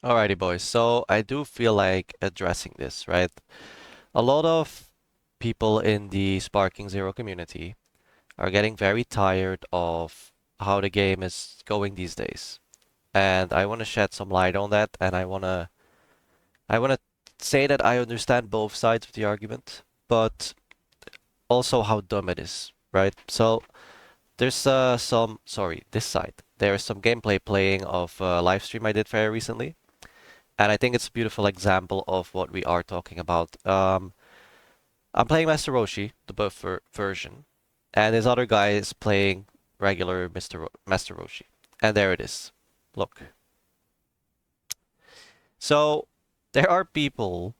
Alrighty, boys. So I do feel like addressing this, right? A lot of people in the Sparking Zero community are getting very tired of how the game is going these days. And I want to shed some light on that, and I want to say that I understand both sides of the argument, but also how dumb it is, right? So there's this side. There's some gameplay playing of a live stream I did very recently. And I think it's a beautiful example of what we are talking about. I'm playing Master Roshi, the buff version, and this other guy is playing regular Master Roshi. And there it is. Look. So there are people.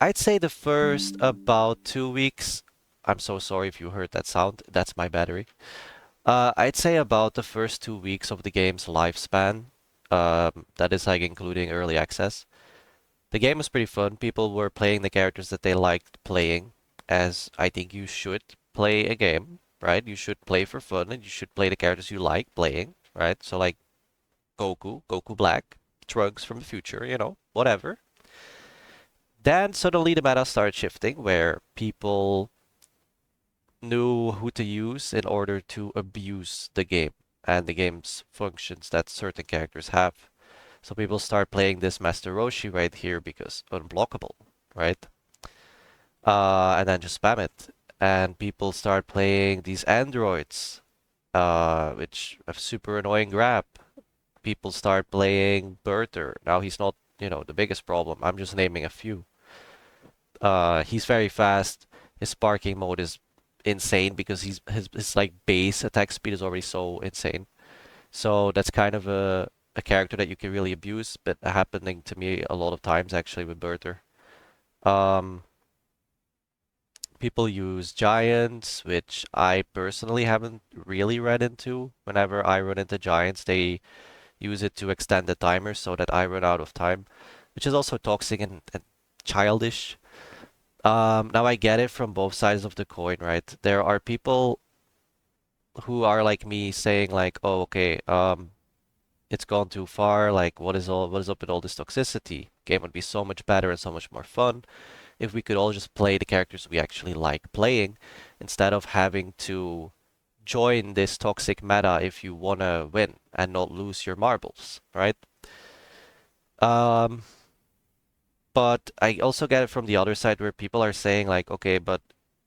I'd say the first about 2 weeks. I'm so sorry if you heard that sound. That's my battery. I'd say about the first 2 weeks of the game's lifespan. That is like including early access. The game was pretty fun. People were playing the characters that they liked playing, as I think you should play a game, right? You should play for fun and you should play the characters you like playing, right? So like Goku Black, Trunks from the future, whatever. Then suddenly the meta started shifting where people knew who to use in order to abuse the game and the game's functions that certain characters have. So people start playing this Master Roshi right here because unblockable, right? And then just spam it. And people start playing these androids, which have super annoying grab. People start playing Berther. Now he's not, the biggest problem. I'm just naming a few. He's very fast. His sparking mode is insane because his like base attack speed is already so insane. So that's kind of a character that you can really abuse, but happening to me a lot of times actually with Berther. Um, People use giants, which I personally haven't really read into. Whenever I run into giants, they use it to extend the timer so that I run out of time, which is also toxic and childish. Now I get it from both sides of the coin, right? There are people who are like me saying like, oh, okay, it's gone too far. Like, what is up with all this toxicity? Game would be so much better and so much more fun if we could all just play the characters we actually like playing instead of having to join this toxic meta if you want to win and not lose your marbles, right? Um, but I also get it from the other side where people are saying like, okay, but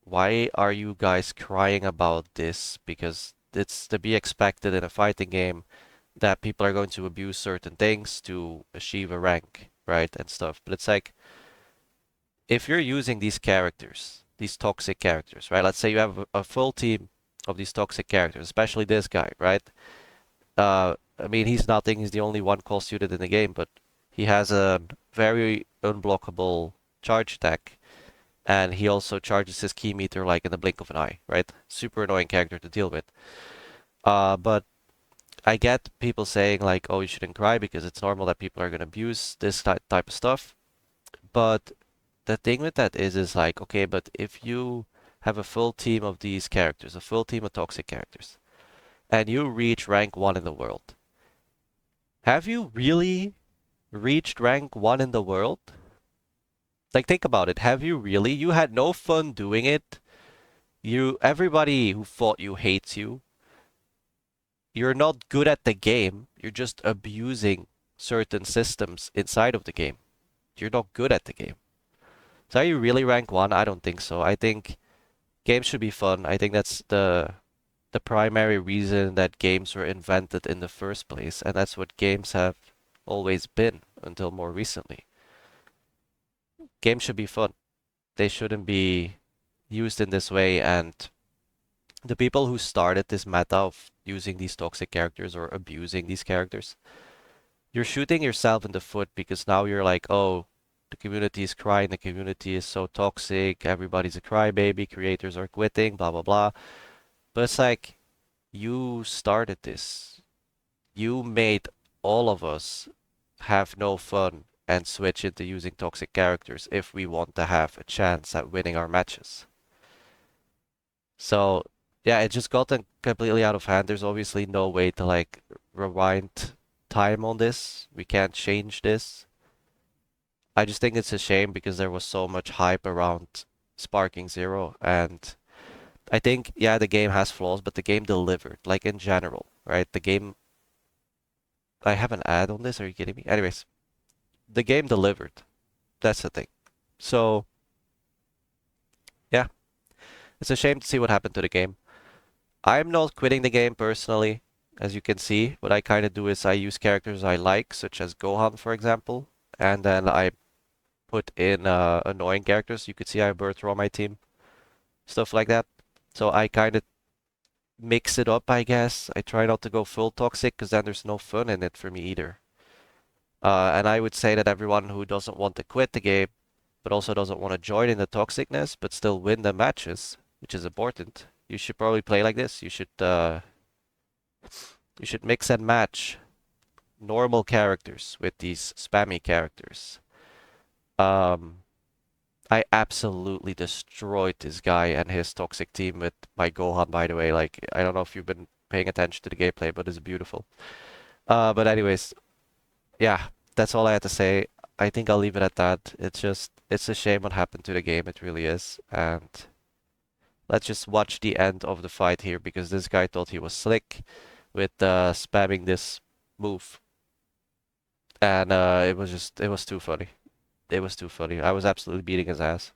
why are you guys crying about this? Because it's to be expected in a fighting game that people are going to abuse certain things to achieve a rank, right? And stuff. But it's like, if you're using these characters, these toxic characters, right? Let's say you have a full team of these toxic characters, especially this guy, right? I mean, he's nothing. He's the only one call suited in the game, but he has a very unblockable charge attack, and he also charges his key meter like in the blink of an eye, right? Super annoying character to deal with. But I get people saying like, "Oh, you shouldn't cry because it's normal that people are gonna abuse this type of stuff." But the thing with that is like, okay, but if you have a full team of these characters, a full team of toxic characters, and you reach rank 1 in the world, have you really reached rank 1 in the world? Like, think about it. Have you really? You had no fun doing it. Everybody who fought you hates you. You're not good at the game. You're just abusing certain systems inside of the game. You're not good at the game. So are you really rank 1? I don't think so. I think games should be fun. I think that's the primary reason that games were invented in the first place, and that's what games have always been until more recently. Games should be fun. They shouldn't be used in this way, and the people who started this meta of using these toxic characters or abusing these characters, you're shooting yourself in the foot because now you're like, oh, the community is crying, the community is so toxic, everybody's a crybaby, creators are quitting, blah blah blah. But it's like you started this. You made all of us have no fun and switch into using toxic characters if we want to have a chance at winning our matches. So, yeah, it just gotten completely out of hand. There's obviously no way to like rewind time on this. We can't change this. I just think it's a shame because there was so much hype around Sparking Zero, and I think, yeah, the game has flaws, but the game delivered, like in general, right? The game, I have an ad on this, are you kidding me? Anyways, the game delivered. That's the thing. So, yeah, it's a shame to see what happened to the game. I'm not quitting the game personally, as you can see. What I kind of do is I use characters I like, such as Gohan, for example, and then I put in annoying characters. You could see I have Bertha on my team, stuff like that. So I kind of mix it up, I guess. I try not to go full toxic, because then there's no fun in it for me either. And I would say that everyone who doesn't want to quit the game, but also doesn't want to join in the toxicness, but still win the matches, which is important, you should probably play like this. You should mix and match normal characters with these spammy characters. Um, I absolutely destroyed this guy and his toxic team with my Gohan, by the way. Like, I don't know if you've been paying attention to the gameplay, but it's beautiful. But anyways, yeah, that's all I had to say. I think I'll leave it at that. It's a shame what happened to the game. It really is. And let's just watch the end of the fight here because this guy thought he was slick with spamming this move. And it was too funny. It was too funny. I was absolutely beating his ass.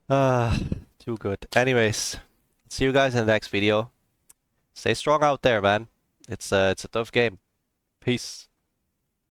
Ah, too good. Anyways, see you guys in the next video. Stay strong out there, man. It's a tough game. Peace.